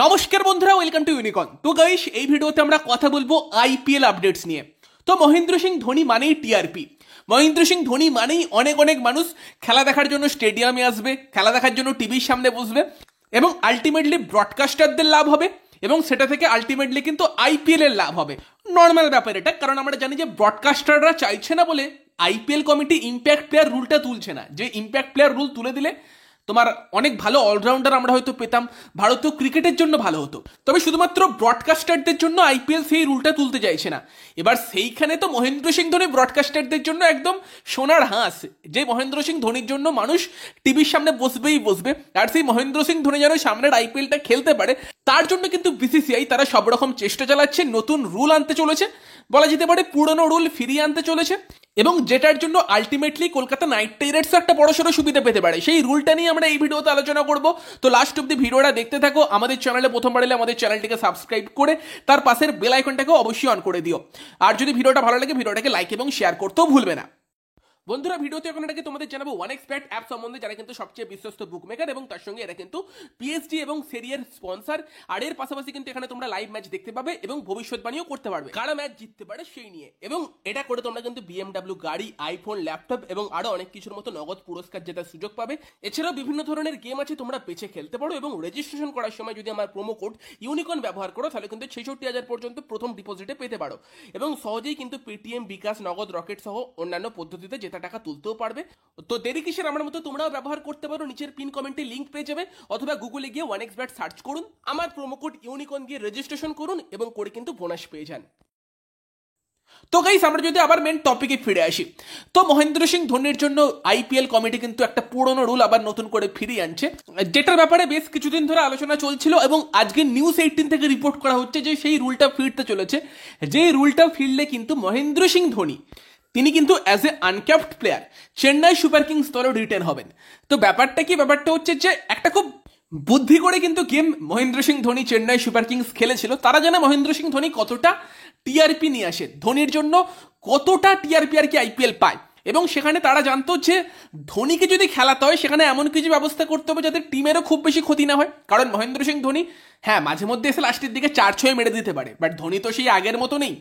নমস্কার বন্ধুরা, welcome to unicorn. তো গাইস, এই ভিডিওতে আমরা কথা বলবো আইপিএল আপডেটস নিয়ে। তো মহেন্দ্র সিং ধোনি মানেই টিআরপি, মহেন্দ্র সিং ধোনি মানেই অনেক অনেক মানুষ খেলা দেখার জন্য স্টেডিয়ামে আসবে, খেলা দেখার জন্য টিভির সামনে বসবে এবং আলটিমেটলি ব্রডকাস্টারদের লাভ হবে এবং সেটা থেকে আলটিমেটলি কিন্তু আইপিএল এর লাভ হবে। নর্মাল ব্যাপার এটা, কারণ আমরা জানি যে ব্রডকাস্টাররা চাইছে না বলে আইপিএল কমিটি ইম্প্যাক্ট প্লেয়ার রুলটা তুলছে না। যে ইম্প্যাক্ট প্লেয়ার রুল তুলে দিলে তোমার অনেক ভালো অলরাউন্ডার আমরা হয়তো পেতাম, ভারতীয় ক্রিকেটের জন্য ভালো হতো। তবে শুধুমাত্র ব্রডকাস্টারদের জন্য আইপিএল সেই রুলটা তুলতে চাইছে না। এবার সেইখানে তো মহেন্দ্র সিং ধোনি ব্রডকাস্টারদের জন্য একদম সোনার হাঁস, যে মহেন্দ্র সিং ধোনির জন্য মানুষ টিভির সামনে বসবেই বসবে। আর সেই মহেন্দ্র সিং ধোনি যেন সামনের আইপিএলটা খেলতে পারে, তার জন্য কিন্তু বিসিসিআই তারা সব রকম চেষ্টা চালাচ্ছে, নতুন রুল আনতে চলেছে, বলা যেতে পারে পুরনো রুল ফিরিয়ে আনতে চলেছে, এবং যেটার জন্য আলটিমেটলি কলকাতা নাইট রাইডার্সও একটা বড়সড় সুবিধা পেতে পারে। সেই রুলটা নিয়ে আমরা এই ভিডিওতে আলোচনা করব। তো লাস্ট অব্দি ভিডিওটা দেখতে থাকো। আমাদের চ্যানেলে প্রথমবার এলে আমাদের চ্যানেলটিকে সাবস্ক্রাইব করে তার পাশের বেল আইকনটাকে অবশ্যই অন করে দিও। আর যদি ভিডিওটা ভালো লাগে ভিডিওটাকে লাইক এবং শেয়ার করতেও ভুলবে না। বন্ধুরা, ভিডিওতে এখন এটাকে তোমাদের জানাবো OneXBet অ্যাপ সম্বন্ধে, যারা কিন্তু সবচেয়ে বিশ্বস্ত বুকমেকার এবং তার সঙ্গে এরা কিন্তু পিএসজি এবং সেরিয়ার স্পন্সর। আর এর পাশাপাশি কিন্তু এখানে তোমরা লাইভ ম্যাচ দেখতে পাবে এবং ভবিষ্যৎবাণীও করতে পারবে কারা ম্যাচ জিততে পারে সেই নিয়ে। এবং এটা করে তোমরা কিন্তু বিএমডাব্লিউ গাড়ি, আইফোন, ল্যাপটপ এবং আরো অনেক কিছুর মতো নগদ পুরস্কার জেতার সুযোগ পাবে। এছাড়াও বিভিন্ন ধরনের গেম আছে, তোমরা বেছে খেলতে পারো এবং রেজিস্ট্রেশন করার সময় যদি আমার প্রোমো কোড ইউনিকর্ন ব্যবহার করো তাহলে কিন্তু 66,000 পর্যন্ত প্রথম ডিপোজিটে পেতে পারো এবং সহজেই কিন্তু পেটিএম, বিকাশ, নগদ, রকেট সহ অন্যান্য পদ্ধতিতে জেতা টাকা তুলতেও পারবে। তো দেরি কিসের, আমার মতো তোমরাও ব্যবহার করতে পারো। নিচের পিন কমেন্টে লিংক পেয়ে যাবে, অথবা গুগলে গিয়ে OneXBet সার্চ করুন, আমার প্রোমো কোড ইউনিকর্ন দিয়ে রেজিস্ট্রেশন করুন এবং করে কিন্তু বোনাস পেয়ে যান। তো গাইস, আমরা যদি আবার মেন টপিকে ফিরে আসি, তো মহেন্দ্র সিং ধোনির জন্য আইপিএল কমিটি কিন্তু একটা পুরনো রুল আবার নতুন করে ফিরিয়ে আনছে, যেটার ব্যাপারে বেশ কিছুদিন ধরে আলোচনা চলছিল এবং আজকে নিউজ 18 থেকে রিপোর্ট করা হচ্ছে যে সেই রুলটা ফিরতে চলেছে। যে রুলটা ফিরলে কিন্তু মহেন্দ্র সিং ধোনি তিনি কিন্তু as a uncapped player Chennai Super Kings দলেও রিটেন হবেন। তো ব্যাপারটা কি, ব্যাপারটা হচ্ছে যে একটা খুব বুদ্ধি করে কিন্তু game Mahendra Singh Dhoni Chennai Super Kings খেলেছিল। তারা জানে মহেন্দ্র সিং ধোনি কতটা টিআরপি নিয়ে আসে, ধোনির জন্য কতটা টিআরপি আর কি আইপিএল পায়, এবং সেখানে তারা জানতো যে ধোনিকে যদি খেলাতে হয় সেখানে এমন কিছু ব্যবস্থা করতে হবে যাতে টিমেরও খুব বেশি ক্ষতি না হয়। কারণ মহেন্দ্র সিং ধোনি হ্যাঁ মাঝে মধ্যে এসে লাস্টের দিকে 4-6 মেরে দিতে পারে, বাট ধোনি তো সেই আগের মতো নেই।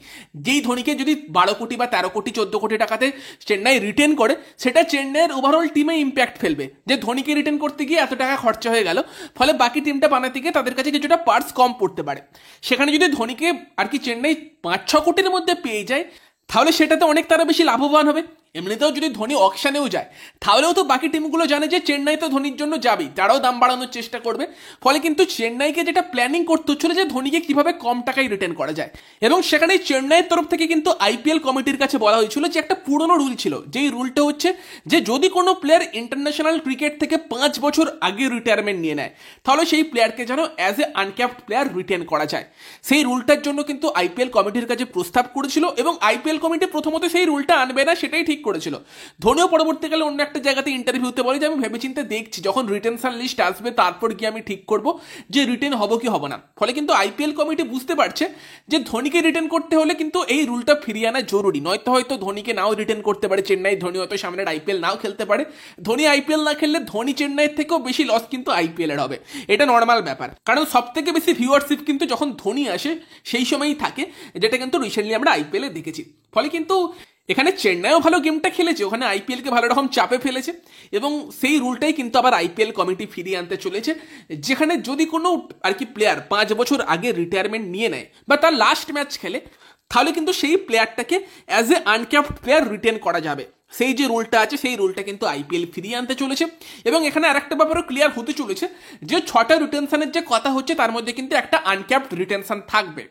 যেই ধোনিকে যদি 12 কোটি বা 13 কোটি 14 কোটি টাকাতে চেন্নাই রিটেন করে, সেটা চেন্নাইয়ের ওভারঅল টিমে ইম্প্যাক্ট ফেলবে। যে ধোনিকে রিটেন করতে গিয়ে এত টাকা খরচা হয়ে গেল, ফলে বাকি টিমটা বানাতে গিয়ে তাদের কাছে কিছুটা পার্টস কম পড়তে পারে। সেখানে যদি ধোনিকে আর কি চেন্নাই 5-6 কোটির মধ্যে পেয়ে যায়, তাহলে সেটাতে অনেক তারা বেশি লাভবান হবে। এমনিতেও যদি ধোনি অকশানেও যায়, তাহলেও তো বাকি টিমগুলো জানে যে চেন্নাই তো ধোনির জন্য যাবেই, তারাও দাম বাড়ানোর চেষ্টা করবে। ফলে কিন্তু চেন্নাইকে যেটা প্ল্যানিং করতে হচ্ছিল যে ধোনিকে কিভাবে কম টাকায় রিটেন করা যায়, এবং সেখানে চেন্নাইয়ের তরফ থেকে কিন্তু আইপিএল কমিটির কাছে বলা হয়েছিল যে একটা পুরনো রুল ছিল, যেই রুলটা হচ্ছে যে যদি কোনো প্লেয়ার ইন্টারন্যাশনাল ক্রিকেট থেকে 5 বছর আগে রিটায়ারমেন্ট নিয়ে নেয়, তাহলে সেই প্লেয়ারকে যেন as a uncapped player retain করা যায়। সেই রুলটার জন্য কিন্তু আইপিএল কমিটির কাছে প্রস্তাব করেছিল এবং আইপিএল কমিটি প্রথমত সেই রুলটা আনবে না, সেটাই ঠিক করেছিল। ধোনিও পরবর্তীকালে অন্য একটা জায়গাতে ইন্টারভিউতে বলে যে আমি ভেবেচিন্তে দেখছি, যখন রিটেনশন লিস্ট আসবে তারপর গিয়ে আমি ঠিক করব যে রিটেন হবো কি হবো না। ফলে কিন্তু আইপিএল কমিটি বুঝতে পারছে যে ধোনিকে রিটেন করতে হলে কিন্তু এই রুলটা ফিরিয়ে আনা জরুরি, নয়তো হয়তো ধোনিকে নাও রিটেন করতে পারে চেন্নাই, ধোনি হয়তো সামনের আইপিএল নাও খেলতে পারে। ধোনি আইপিএল না খেললে ধোনি চেন্নাইয়ের থেকেও বেশি লস কিন্তু আইপিএল এর হবে, এটা নর্মাল ব্যাপার। কারণ সব থেকে বেশি ভিউয়ারশিপ কিন্তু যখন ধোনি আসে সেই সময়ই থাকে, যেটা কিন্তু রিসেন্টলি আমরা আইপিএল এ দেখেছি। ফলে কিন্তু এখানে চেন্নাইও ভালো গেমটা খেলেছে, ওখানে আইপিএলকে ভালো রকম চাপে ফেলেছে, এবং সেই রুলটাই কিন্তু আবার আইপিএল কমিটি ফিরিয়ে আনতে চলেছে, যেখানে যদি কোনো আর কি প্লেয়ার 5 বছর আগে রিটায়ারমেন্ট নিয়ে নেয় বা তার লাস্ট ম্যাচ খেলে, তাহলে কিন্তু সেই প্লেয়ারটাকে as a uncapped player retain করা যাবে। সেই যে রুলটা আছে সেই রুলটা কিন্তু আইপিএল ফিরিয়ে আনতে চলেছে। এবং এখানে আরেকটা ব্যাপারও ক্লিয়ার হতে চলেছে যে 6টা রিটেনশনের যে কথা হচ্ছে তার মধ্যে কিন্তু একটা আনক্যাপড রিটেনশন থাকবে,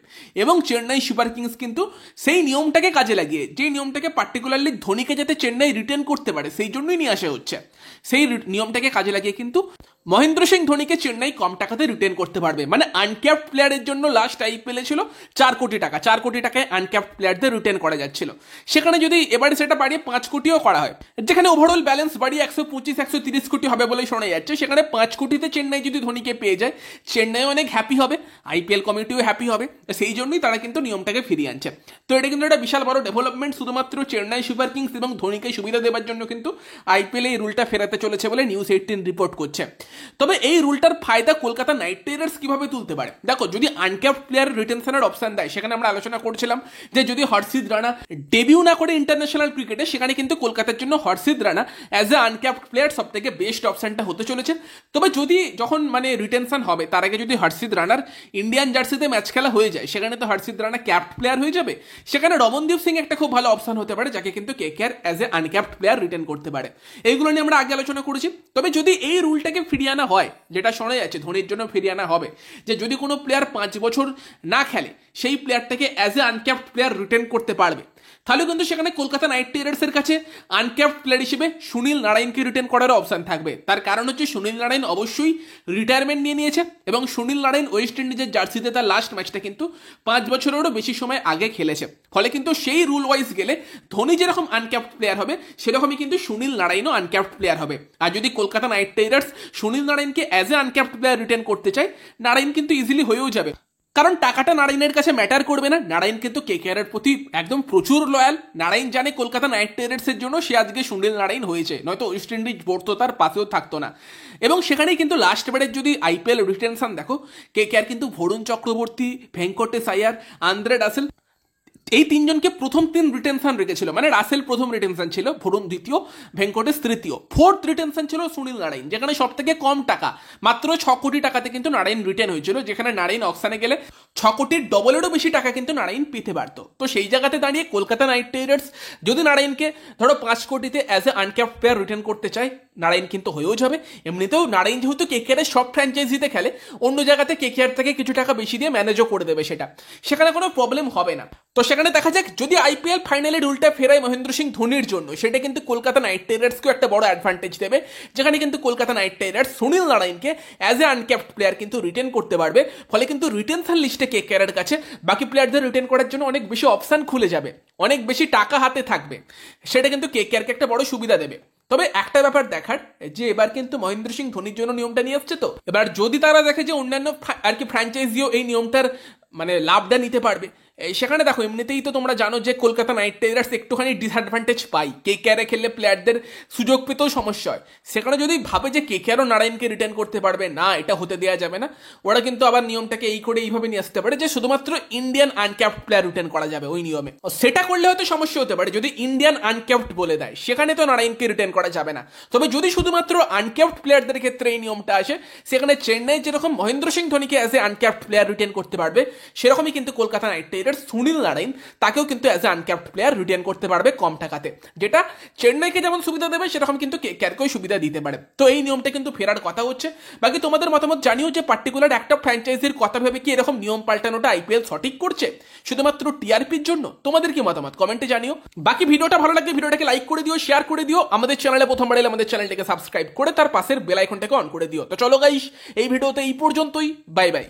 এবং চেন্নাই সুপার কিংস কিন্তু সেই নিয়মটাকে কাজে লাগিয়ে, যে নিয়মটাকে পার্টিকুলারলি ধোনিকে যাতে চেন্নাই রিটেন করতে পারে সেই জন্যই নিয়ে আসা হচ্ছে, সেই নিয়মটাকে কাজে লাগিয়ে কিন্তু মহেন্দ্র সিং ধোনিকে চেন্নাই কম টাকাতে রিটেন করতে পারবে। মানে আনক্যাপড প্লেয়ারের জন্য লাস্ট আইপিএল ছিল 4 কোটি টাকা, 4 কোটি টাকায় আনক্যাপড প্লেয়ারদের রিটেন করা যাচ্ছিল। সেখানে যদি এবারে সেটা বাড়িয়ে 5 কোটিও করা হয়, যেখানে ওভারঅল ব্যালেন্স বাড়িয়ে 125-130 কোটি হবে বলে শোনা যাচ্ছে, সেখানে 5 কোটিতে চেন্নাই যদি ধোনিকে পেয়ে যায়, চেন্নাই অনেক হ্যাপি হবে, আইপিএল কমিটিও হ্যাপি হবে। সেই জন্যই তারা কিন্তু নিয়মটাকে ফিরিয়ে আনছে। তো এটা কিন্তু একটা বিশাল বড় ডেভেলপমেন্ট, শুধুমাত্র চেন্নাই সুপার কিংস এবং ধোনিকে সুবিধা দেওয়ার জন্য কিন্তু আইপিএল এই রুলটা ফেরাতে যেতে চলেছে বলে নিউজ 18 রিপোর্ট করছে। তবে এই রুলটার ফায়দা কলকাতা নাইট রাইডার্স কিভাবে তুলতে পারে? দেখো, যদি আনক্যাপড প্লেয়ার রিটেনশনের অপশন দেয়, সেখানে আমরা আলোচনা করছিলাম যে যদি হর্ষিত রানা ডেবিউ না করে ইন্টারন্যাশনাল ক্রিকেটে, সেখানে কিন্তু কলকাতার জন্য Harshit Rana as a uncapped player সব থেকে বেস্ট অপশনটা হতে চলেছে। তবে যদি যখন মানে রিটেনশন হবে তার আগে যদি হর্ষিত রানার ইন্ডিয়ান জার্সিতে ম্যাচ খেলা হয়ে যায়, সেখানে তো হর্ষিত রানা ক্যাপড প্লেয়ার হয়ে যাবে। সেখানে রমনদীপ সিং একটা খুব ভালো অপশন হতে পারে, যাকে কিন্তু KKR as a uncapped player retain করতে পারে। এইগুলো নিয়ে আমরা আগে আলোচনা করেছি। তবে যদি এই রুলটাকে ফিরিয়ে আনা হয়, যেটা শোনা যাচ্ছে ধোনির জন্য ফিরিয়ে আনা হবে, যে যদি কোনো প্লেয়ার 5 বছর না খেলে সেই প্লেয়ারটাকে as a uncapped player retain করতে পারবে, তাহলে কিন্তু সেখানে কলকাতা নাইট রাইডার্সের কাছে আনক্যাপড প্লেয়ার হিসেবে সুনীল নারায়ণকে রিটেন করার অপশন থাকবে। তার কারণ হচ্ছে সুনীল নারায়ণ অবশ্যই রিটায়ারমেন্ট নিয়ে নিয়েছে এবং সুনীল নারায়ণ ওয়েস্ট ইন্ডিজের জার্সিতে তার লাস্ট ম্যাচটা কিন্তু 5 বছরেরও বেশি সময় আগে খেলেছে। ফলে কিন্তু সেই রুল ওয়াইজ গেলে ধোনি যেরকম আনক্যাপড প্লেয়ার হবে, সেরকমই কিন্তু সুনীল নারায়ণও আনক্যাপড প্লেয়ার হবে। আর যদি কলকাতা নাইট রাইডার্স সুনীল নারায়ণকে as a uncapped player retain করতে চায়, নারায়ণ কিন্তু ইজিলি হয়েও যাবে, কারণ টাকাটা নারায়ণের কাছে ম্যাটার করবে না। নারায়ণ কিন্তু কেকেআরের প্রতি একদম প্রচুর লয়াল। নারায়ণ জানে কলকাতা নাইট রাইডার্সের জন্য সে আজকে সুনীল নারায়ণ হয়েছে, নয়তো ওয়েস্ট ইন্ডিজ বোর্ড তো তার পাশেও থাকতো না। এবং সেখানেই কিন্তু লাস্ট বারের যদি আইপিএল রিটেনশন দেখো, কেকেআর কিন্তু বরুণ চক্রবর্তী, ভেঙ্কটেশ আয়ার, আন্দ্রে রাসেল, এই তিনজনকে প্রথম 3 রিটেনশন রেখেছিল। মানে রাসেল প্রথম রিটেনশন ছিল, বরুণ দ্বিতীয়, ভেঙ্কটেশ তৃতীয়, 4th রিটেনশন ছিল সুনীল নারায়ণ, যেখানে সব থেকে কম টাকা মাত্র 6 কোটি টাকাতে কিন্তু নারায়ণ রিটেন হয়েছিল, যেখানে নারায়ণ অকশানে গেলে 6 কোটির ডবলেরও বেশি টাকা কিন্তু নারায়ণ পেতে পারত। তো সেই জায়গাতে দাঁড়িয়ে কলকাতা নাইট রাইডার্স যদি নারায়ণকে ধরো 5 কোটিতে as a uncapped player retain করতে চায়, নারায়ণ কিন্তু হয়েও যাবে। এমনিতেও নারায়ণ যেহেতু কেকেআরের সব ফ্র্যাঞ্চাইজিতে খেলে, অন্য জায়গাতে কেকেআর থেকে কিছু টাকা বেশি দিয়ে ম্যানেজও করে দেবে, সেখানে কোনো প্রবলেম হবে না। তো সেখানে দেখা যাক, যদি আইপিএল ফাইনালে রুলটা ফেরায় মহেন্দ্র সিং ধোনির জন্য, সেটা কিন্তু কলকাতা নাইট রাইডার্সকেও একটা বড় অ্যাডভান্টেজ দেবে, যেখানে কিন্তু কলকাতা নাইট রাইডার্স সুনীল নারায়ণকে অ্যাজ এ আনক্যাপড প্লেয়ার কিন্তু রিটেন করতে পারবে। ফলে কিন্তু রিটেনশন লিস্টে কেকেআরের কাছে বাকি প্লেয়ারদের রিটেন করার জন্য অনেক বেশি অপশন খুলে যাবে, অনেক বেশি টাকা হাতে থাকবে, সেটা কিন্তু কেকেআরকে একটা বড় সুবিধা দেবে। তবে একটা ব্যাপার দেখার, যে এবার কিন্তু মহেন্দ্র সিং ধোনির জন্য নিয়মটা নিয়ে আসছে, তো এবার যদি তারা দেখে যে অন্যান্য আর কি ফ্র্যাঞ্চাইজিও এই নিয়মটার মানে লাভটা নিতে পারবে, সেখানে দেখো এমনিতেই তো তোমরা জানো যে কলকাতা নাইট রাইডার্স একটুখানি ডিসঅ্যাডভান্টেজ পাই, কেকেআরে খেললে প্লেয়ারদের সুযোগ পেতেও সমস্যা হয়। সেখানে যদি ভাবে যে কেকেআরও নারায়ণকে রিটার্ন করতে পারবে না, এটা হতে দেওয়া যাবে না, ওরা কিন্তু আবার নিয়মটাকে এই করে এইভাবে নিয়ে আসতে পারে যে শুধুমাত্র ইন্ডিয়ান আনক্যাপড প্লেয়ার রিটার্ন করা যাবে ওই নিয়মে। সেটা করলে হয়তো সমস্যা হতে পারে, যদি ইন্ডিয়ান আনক্যাপড বলে দেয় সেখানে তো নারায়ণকে রিটার্ন করা যাবে না। তবে যদি শুধুমাত্র আনক্যাপড প্লেয়ারদের ক্ষেত্রে এই নিয়মটা আসে, সেখানে চেন্নাই যেরকম মহেন্দ্র সিং ধোনিকে as a uncapped player return করতে পারবে, সেরকমই কিন্তু কলকাতা নাইট রাইডার্স সুনীল নারায়ণ তাকেও কিন্তু as a uncapped player return করতে পারবে কম টাকাতে, যেটা চেন্নাইকে যেমন সুবিধা দেবে সেরকম কিন্তু কেকেআরকেও সুবিধা দিতে পারে। তো এই নিয়মটা কিন্তু ফেরার কথা হচ্ছে। বাকি তোমাদের মতামত জানিও যে পার্টিকুলার একটা ফ্র্যাঞ্চাইজির কথা ভেবে কি এরকম নিয়ম পাল্টানোটা আইপিএল সঠিক করছে শুধুমাত্র টিআরপির জন্য? তোমাদের কি মতামত কমেন্টে জানিও। বাকি ভিডিওটা ভালো লাগলে ভিডিওটাকে লাইক করে দিও, শেয়ার করে দিও, আমাদের চ্যানেলে প্রথমবার এলে আমাদের চ্যানেলটাকে সাবস্ক্রাইব করে তার পাশের বেল আইকনটাকে অন করে দিও। তো চলো গাইস, এই ভিডিওতে এই পর্যন্তই, বাই বাই।